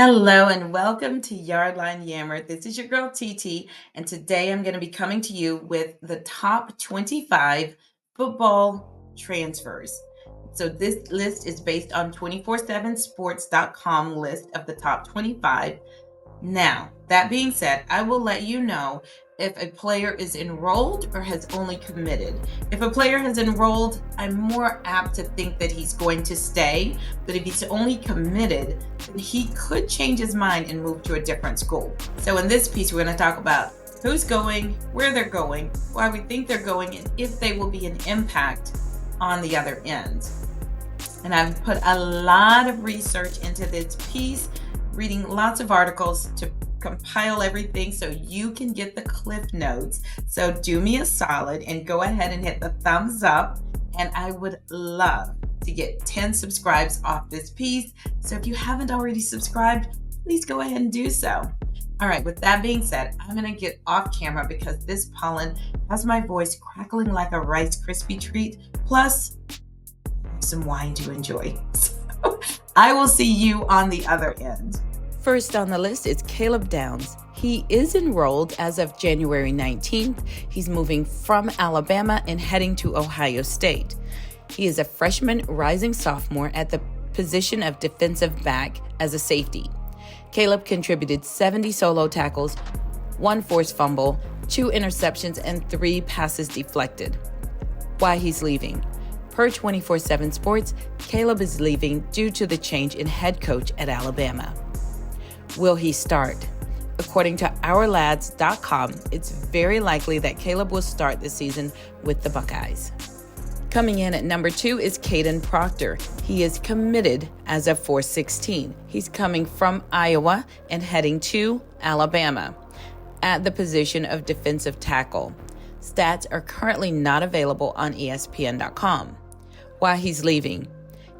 Hello and welcome to Yardline Yammer. This is your girl TT, and today I'm going to be coming to you with the top 25 football transfers. So this list is based on 247sports.com list of the top 25. Now, that being said, I will let you know if a player is enrolled or has only committed. If a player has enrolled, I'm more apt to think that he's going to stay, but if he's only committed, then he could change his mind and move to a different school. So in this piece, we're going to talk about who's going, where they're going, why we think they're going, and if they will be an impact on the other end. And I've put a lot of research into this piece, reading lots of articles to compile everything so you can get the cliff notes. So do me a solid and go ahead and hit the thumbs up. And I would love to get 10 subscribes off this piece. So if you haven't already subscribed, please go ahead and do so. All right, with that being said, I'm going to get off camera because this pollen has my voice crackling like a Rice Krispie treat, plus some wine to enjoy. So I will see you on the other end. First on the list is Caleb Downs. He is enrolled as of January 19th. He's moving from Alabama and heading to Ohio State. He is a freshman rising sophomore at the position of defensive back as a safety. Caleb contributed 70 solo tackles, 1 forced fumble, 2 interceptions, and 3 passes deflected. Why he's leaving. Per 247 Sports, Caleb is leaving due to the change in head coach at Alabama. Will he start? According to OurLads.com, it's very likely that Caleb will start this season with the Buckeyes. Coming in at number 2 is Kaden Proctor. He is committed as of 4/16. He's coming from Iowa and heading to Alabama at the position of defensive tackle. Stats are currently not available on ESPN.com. Why he's leaving.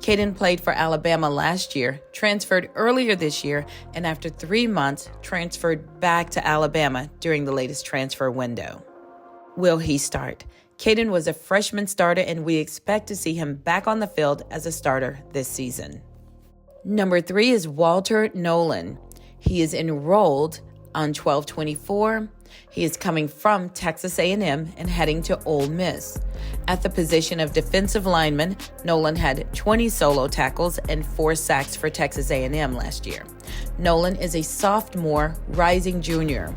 Kaden played for Alabama last year, transferred earlier this year, and after 3 months, transferred back to Alabama during the latest transfer window. Will he start? Kaden was a freshman starter, and we expect to see him back on the field as a starter this season. Number 3 is Walter Nolen. He is enrolled on 12/24. He is coming from Texas A&M and heading to Ole Miss. At the position of defensive lineman, Nolan had 20 solo tackles and 4 sacks for Texas A&M last year. Nolan is a sophomore rising junior.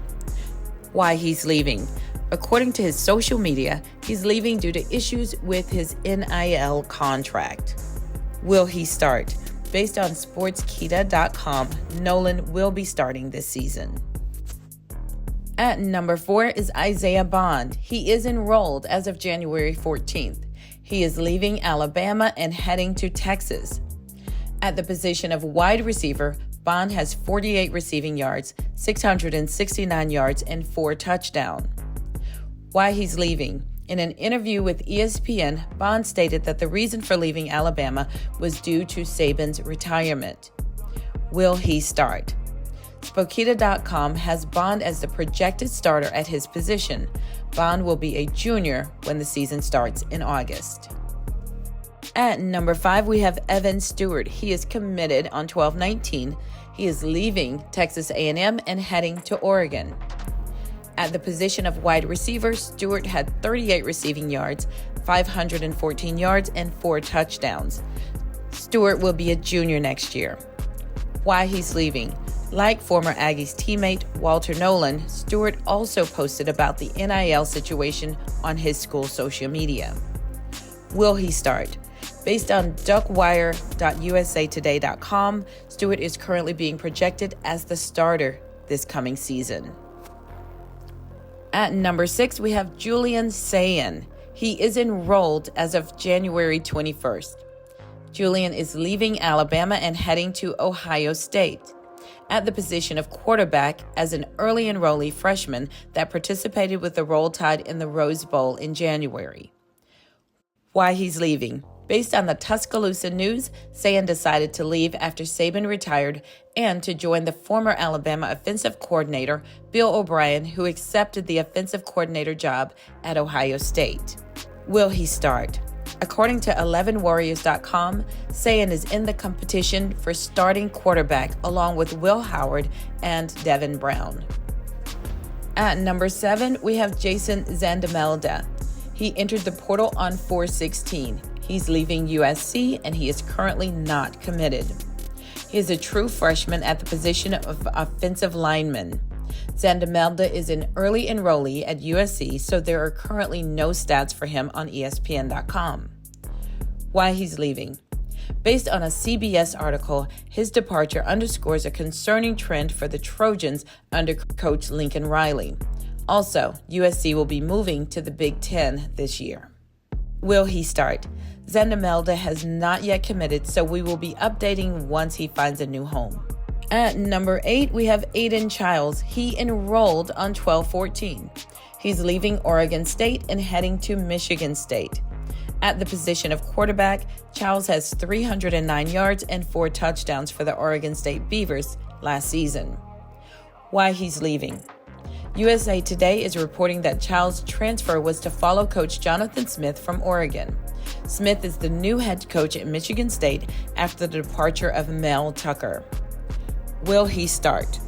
Why he's leaving. According to his social media, he's leaving due to issues with his NIL contract. Will he start? Based on sportskita.com, Nolan will be starting this season. At number 4 is IsaiahBond. He is enrolled as of January 14th. He is leaving Alabama and heading to Texas. At the position of wide receiver, Bond has 48 receiving yards, 669 yards, and 4 touchdowns. Why he's leaving. In an interview with ESPN, Bond stated that the reason for leaving Alabama was due to Saban's retirement. Will he start? Spokita.com has Bond as the projected starter at his position. Bond will be a junior when the season starts in August. At number 5, we have Evan Stewart. He is committed on 12/19. He is leaving Texas A&M and heading to Oregon. At the position of wide receiver, Stewart had 38 receiving yards, 514 yards, and 4 touchdowns. Stewart will be a junior next year. Why he's leaving. Like former Aggies teammate Walter Nolen, Stewart also posted about the NIL situation on his school social media. Will he start? Based on duckwire.usatoday.com, Stewart is currently being projected as the starter this coming season. At number 6, we have Julian Sane. He is enrolled as of January 21st. Julian is leaving Alabama and heading to Ohio State. At the position of quarterback as an early enrollee freshman that participated with the Roll Tide in the Rose Bowl in January. Why he's leaving. Based on the Tuscaloosa News, Sane decided to leave after Saban retired and to join the former Alabama offensive coordinator, Bill O'Brien, who accepted the offensive coordinator job at Ohio State. Will he start? According to 11warriors.com, Sayin is in the competition for starting quarterback along with Will Howard and Devin Brown. At number 7, we have jasonzandamela. He entered the portal on 4/16. He's leaving USC and he is currently not committed. He is a true freshman at the position of offensive lineman. Zandamela is an early enrollee at USC, so there are currently no stats for him on ESPN.com. Why he's leaving. Based on a CBS article, his departure underscores a concerning trend for the Trojans under Coach Lincoln Riley. Also, USC will be moving to the Big Ten this year. Will he start? Zandamela has not yet committed, so we will be updating once he finds a new home. At number 8, we have Aiden Charles. He enrolled on 12/14. He's leaving Oregon State and heading to Michigan State. At the position of quarterback, Charles has 309 yards and 4 touchdowns for the Oregon State Beavers last season. Why he's leaving. USA Today is reporting that Charles' transfer was to follow Coach Jonathan Smith from Oregon. Smith is the new head coach at Michigan State after the departure of Mel Tucker. Will he start?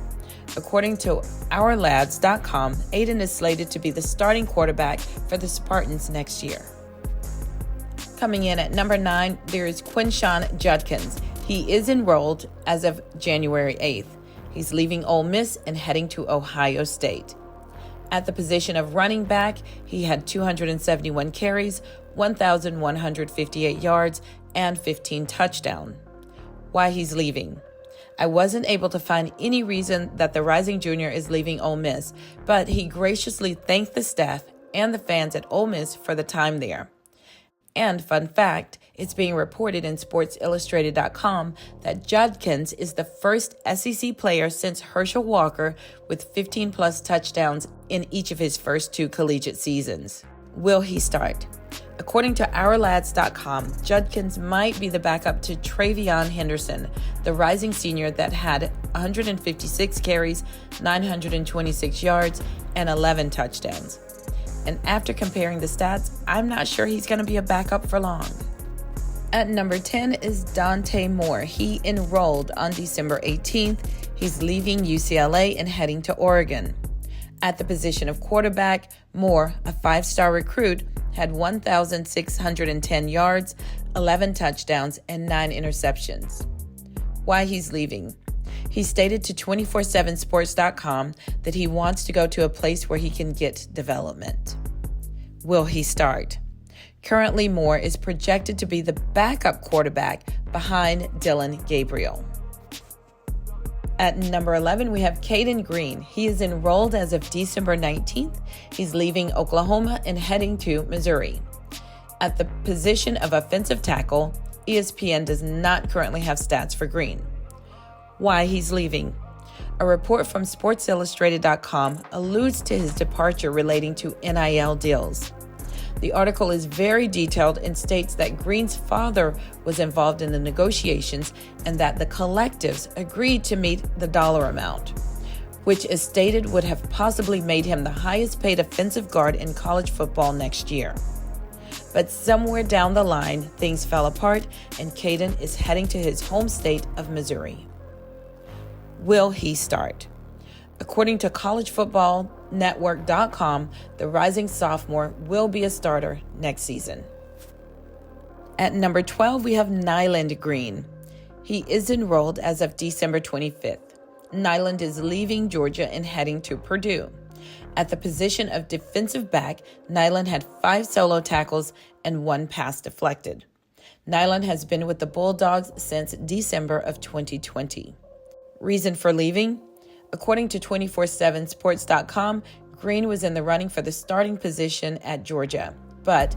According to OurLads.com, Aiden is slated to be the starting quarterback for the Spartans next year. Coming in at number 9, there is Quinshon Judkins. He is enrolled as of January 8th. He's leaving Ole Miss and heading to Ohio State. At the position of running back, he had 271 carries, 1,158 yards, and 15 touchdowns. Why he's leaving. I wasn't able to find any reason that the rising junior is leaving Ole Miss, but he graciously thanked the staff and the fans at Ole Miss for the time there. And fun fact, it's being reported in SportsIllustrated.com that Judkins is the first SEC player since Herschel Walker with 15-plus touchdowns in each of his first 2 collegiate seasons. Will he start? According to OurLads.com, Judkins might be the backup to Travion Henderson, the rising senior that had 156 carries, 926 yards, and 11 touchdowns. And after comparing the stats, I'm not sure he's going to be a backup for long. At number 10 is Dante Moore. He enrolled on December 18th. He's leaving UCLA and heading to Oregon. At the position of quarterback, Moore, a 5-star recruit, had 1,610 yards, 11 touchdowns, and 9 interceptions. Why he's leaving. He stated to 247sports.com that he wants to go to a place where he can get development. Will he start? Currently, Moore is projected to be the backup quarterback behind Dillon Gabriel. At number 11, we have Kaden Green. He is enrolled as of December 19th. He's leaving Oklahoma and heading to Missouri. At the position of offensive tackle, ESPN does not currently have stats for Green. Why he's leaving. A report from SportsIllustrated.com alludes to his departure relating to NIL deals. The article is very detailed and states that Green's father was involved in the negotiations and that the collectives agreed to meet the dollar amount, which is stated would have possibly made him the highest paid offensive guard in college football next year. But somewhere down the line, things fell apart and Kaden is heading to his home state of Missouri. Will he start? According to collegefootballnetwork.com, the rising sophomore will be a starter next season. At number 12, we have Nylan Green. He is enrolled as of December 25th. Nylan is leaving Georgia and heading to Purdue. At the position of defensive back, Nylan had 5 solo tackles and 1 pass deflected. Nylan has been with the Bulldogs since December of 2020. Reason for leaving? According to 247sports.com, Green was in the running for the starting position at Georgia, but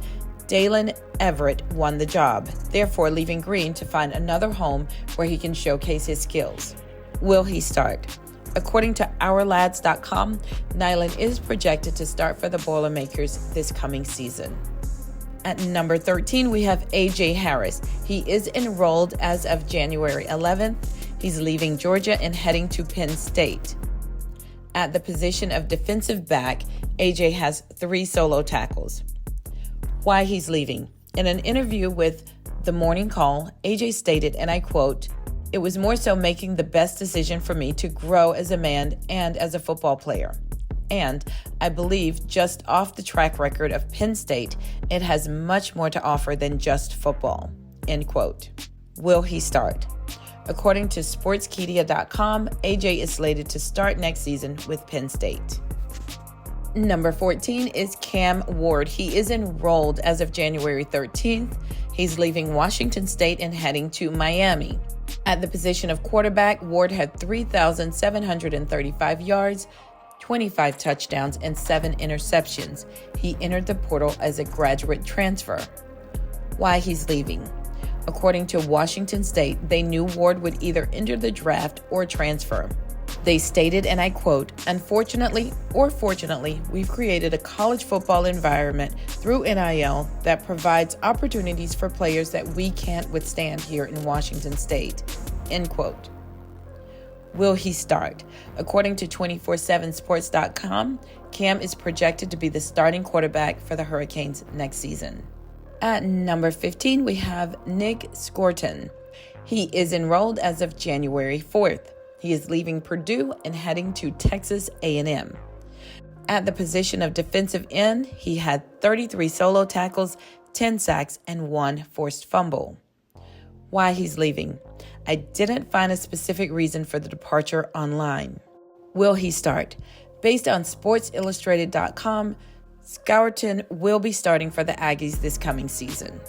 Dalen Everett won the job, therefore leaving Green to find another home where he can showcase his skills. Will he start? According to OurLads.com, Nylan is projected to start for the Boilermakers this coming season. At number 13, we have A.J. Harris. He is enrolled as of January 11th. He's leaving Georgia and heading to Penn State. At the position of defensive back, AJ has 3 solo tackles. Why he's leaving? In an interview with The Morning Call, AJ stated, and I quote, "It was more so making the best decision for me to grow as a man and as a football player. And I believe just off the track record of Penn State, it has much more to offer than just football." End quote. Will he start? According to sportskedia.com, AJ is slated to start next season with Penn State. Number 14 is Cam Ward. He is enrolled as of January 13th. He's leaving Washington State and heading to Miami. At the position of quarterback, Ward had 3,735 yards, 25 touchdowns, and 7 interceptions. He entered the portal as a graduate transfer. Why he's leaving? According to Washington State, they knew Ward would either enter the draft or transfer. They stated, and I quote, "Unfortunately or fortunately, we've created a college football environment through NIL that provides opportunities for players that we can't withstand here in Washington State." End quote. Will he start? According to 247sports.com, Cam is projected to be the starting quarterback for the Hurricanes next season. At number 15, we have Nick Scorton. He is enrolled as of January 4th. He is leaving Purdue and heading to Texas A&M. At the position of defensive end, he had 33 solo tackles, 10 sacks, and 1 forced fumble. Why he's leaving? I didn't find a specific reason for the departure online. Will he start? Based on SportsIllustrated.com, Scorton will be starting for the Aggies this coming season.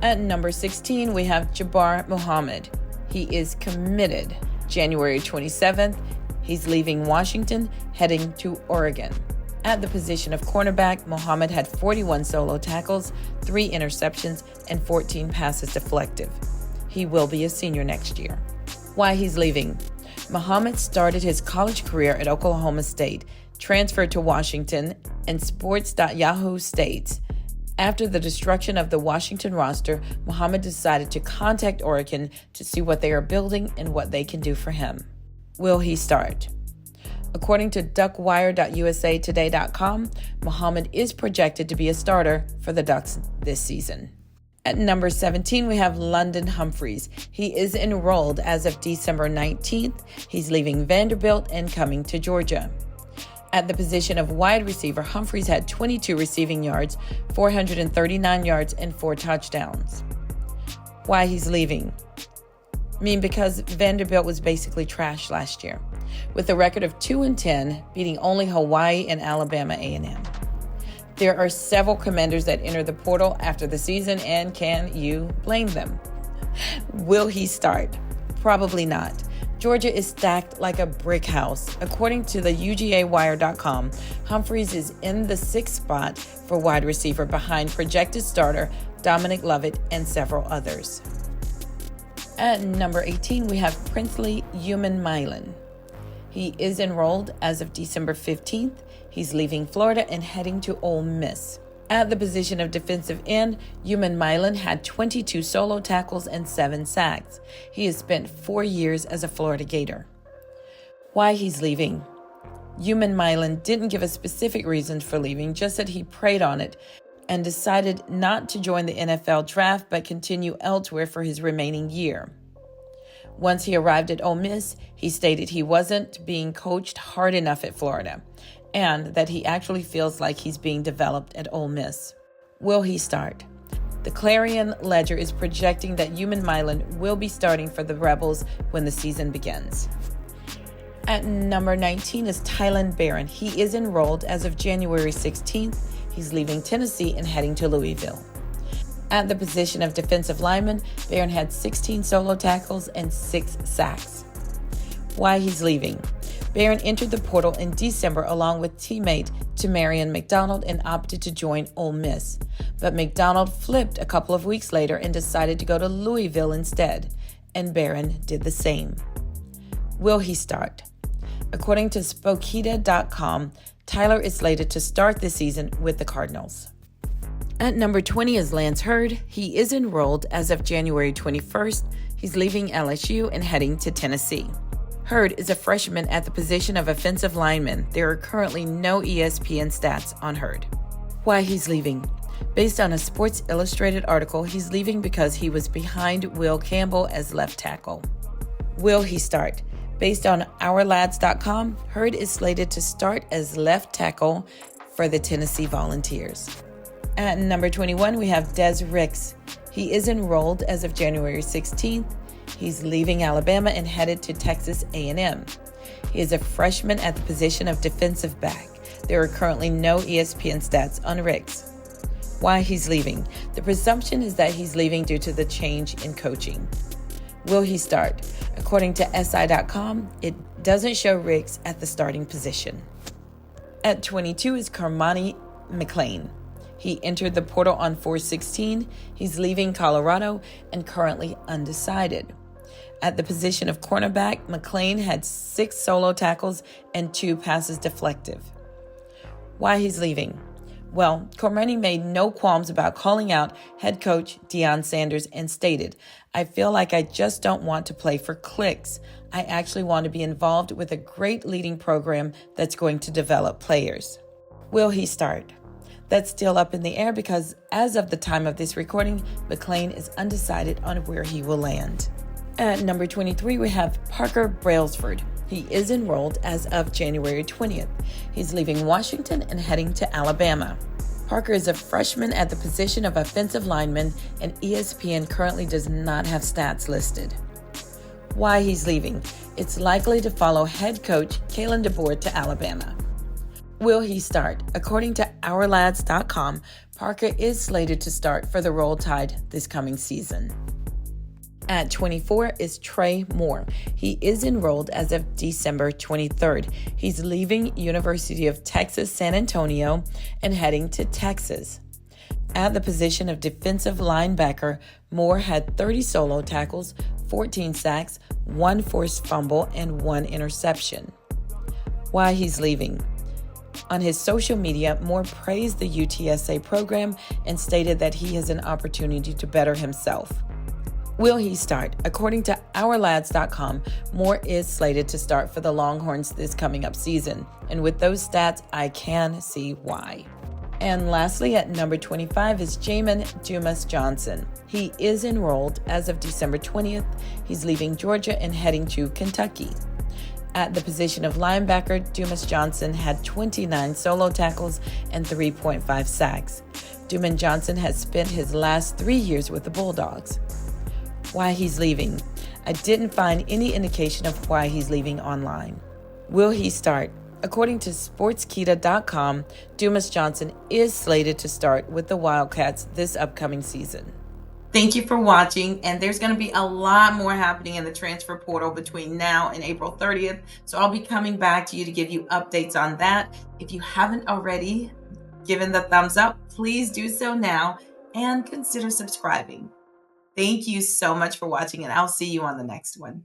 At number 16, we have Jabar Muhammad. He is committed. January 27th, he's leaving Washington, heading to Oregon. At the position of cornerback, Muhammad had 41 solo tackles, 3 interceptions, and 14 passes deflected. He will be a senior next year. Why he's leaving? Muhammad started his college career at Oklahoma State, transferred to Washington, and Sports.Yahoo states, after the destruction of the Washington roster, Muhammad decided to contact Oregon to see what they are building and what they can do for him. Will he start? According to duckwire.usatoday.com, Muhammad is projected to be a starter for the Ducks this season. At number 17, we have London Humphreys. He is enrolled as of December 19th. He's leaving Vanderbilt and coming to Georgia. At the position of wide receiver, Humphreys had 22 receiving yards, 439 yards, and 4 touchdowns. Why he's leaving? Because Vanderbilt was basically trash last year, with a record of 2-10, beating only Hawaii and Alabama A&M. There are several commanders that enter the portal after the season, and can you blame them? Will he start? Probably not. Georgia is stacked like a brick house. According to the UGAwire.com, Humphreys is in the 6th spot for wide receiver behind projected starter Dominic Lovett and several others. At number 18, we have Princely Milin. He is enrolled as of December 15th. He's leaving Florida and heading to Ole Miss. At the position of defensive end, Milin had 22 solo tackles and 7 sacks. He has spent 4 years as a Florida Gator. Why he's leaving? Milin didn't give a specific reason for leaving, just that he prayed on it and decided not to join the NFL draft but continue elsewhere for his remaining year. Once he arrived at Ole Miss, he stated he wasn't being coached hard enough at Florida, and that he actually feels like he's being developed at Ole Miss. Will he start? The Clarion Ledger is projecting that Milin will be starting for the Rebels when the season begins. At number 19 is Tylan Barron. He is enrolled as of January 16th. He's leaving Tennessee and heading to Louisville. At the position of defensive lineman, Barron had 16 solo tackles and 6 sacks. Why he's leaving? Barron entered the portal in December along with teammate Tamarion McDonald and opted to join Ole Miss. But McDonald flipped a couple of weeks later and decided to go to Louisville instead, and Barron did the same. Will he start? According to Spokita.com, Tyler is slated to start this season with the Cardinals. At number 20 is Lance Hurd. He is enrolled as of January 21st. He's leaving LSU and heading to Tennessee. Hurd is a freshman at the position of offensive lineman. There are currently no ESPN stats on Hurd. Why he's leaving? Based on a Sports Illustrated article, he's leaving because he was behind Will Campbell as left tackle. Will he start? Based on OurLads.com, Hurd is slated to start as left tackle for the Tennessee Volunteers. At number 21, we have Dezrick Ricks. He is enrolled as of January 16th. He's leaving Alabama and headed to Texas A&M. He is a freshman at the position of defensive back. There are currently no ESPN stats on Ricks. Why he's leaving? The presumption is that he's leaving due to the change in coaching. Will he start? According to SI.com, it doesn't show Ricks at the starting position. At 22 is Carman Malone. He entered the portal on 4/16. He's leaving Colorado and currently undecided. At the position of cornerback, Malone had 6 solo tackles and 2 passes deflective. Why he's leaving? Well, Carman made no qualms about calling out head coach Deion Sanders and stated, "I feel like I just don't want to play for clicks. I actually want to be involved with a great leading program that's going to develop players." Will he start? That's still up in the air because as of the time of this recording, Malone is undecided on where he will land. At number 23, we have Parker Brailsford. He is enrolled as of January 20th. He's leaving Washington and heading to Alabama. Parker is a freshman at the position of offensive lineman, and ESPN currently does not have stats listed. Why he's leaving? It's likely to follow head coach Kalen DeBoer to Alabama. Will he start? According to OurLads.com, Parker is slated to start for the Roll Tide this coming season. At 24 is Trey Moore. He is enrolled as of December 23rd. He's leaving University of Texas San Antonio and heading to Texas. At the position of defensive linebacker, Moore had 30 solo tackles, 14 sacks, 1 forced fumble, and 1 interception. Why he's leaving? On his social media, Moore praised the UTSA program and stated that he has an opportunity to better himself. Will he start? According to OurLads.com, Moore is slated to start for the Longhorns this coming up season. And with those stats, I can see why. And lastly, at number 25 is Dumis Johnson. He is enrolled as of December 20th. He's leaving Georgia and heading to Kentucky. At the position of linebacker, Dumis Johnson had 29 solo tackles and 3.5 sacks. Dumis Johnson has spent his last 3 years with the Bulldogs. Why he's leaving? I didn't find any indication of why he's leaving online. Will he start? According to Sportskita.com, Dumis Johnson is slated to start with the Wildcats this upcoming season. Thank you for watching, and there's going to be a lot more happening in the transfer portal between now and April 30th, so I'll be coming back to you to give you updates on that. If you haven't already given the thumbs up, please do so now and consider subscribing. Thank you so much for watching, and I'll see you on the next one.